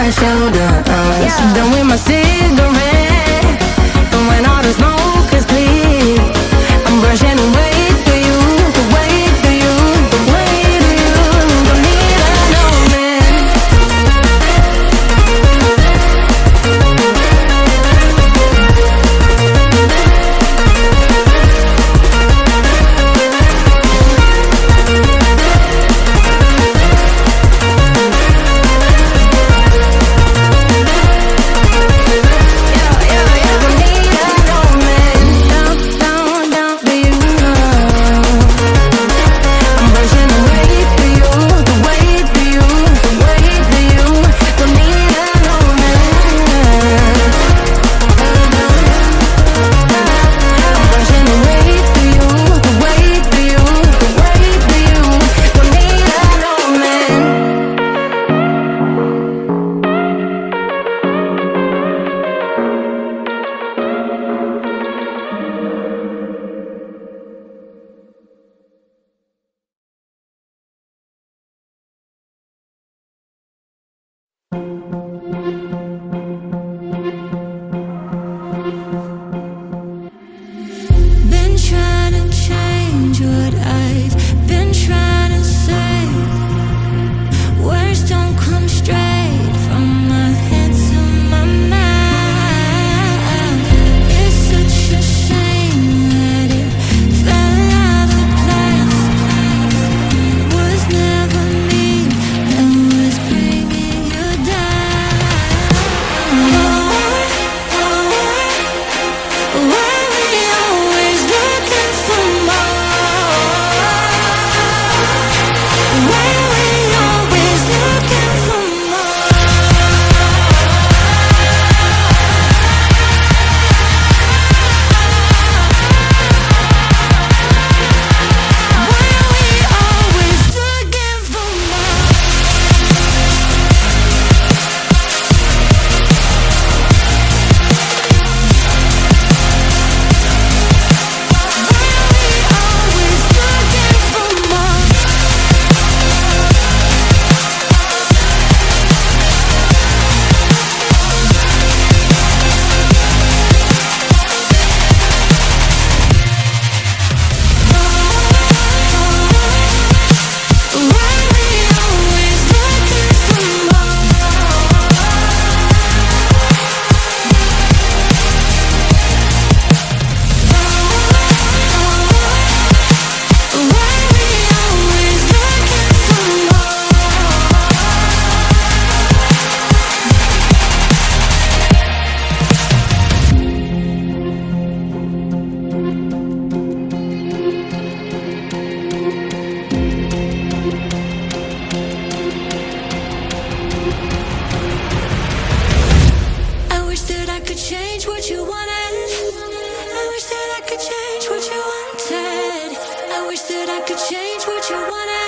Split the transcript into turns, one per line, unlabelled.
my shoulders, done with my cigarette. And when all the smoke is clear, I'm brushing away for you, the way for you, the way to you. Don't need another man.
Been trying to change what I've been trying to say. Words don't come straight from my head to my mouth. It's such a shame that it fell out of place. Was never me that was bringing you down. Why we always looking for more? Why we always looking for more? Why we always looking for more? Always looking for more. Why we always looking for more? Why we always looking for more? I wish that I could change what you wanted. I wish that I could change what you wanted. I wish that I could change what you wanted.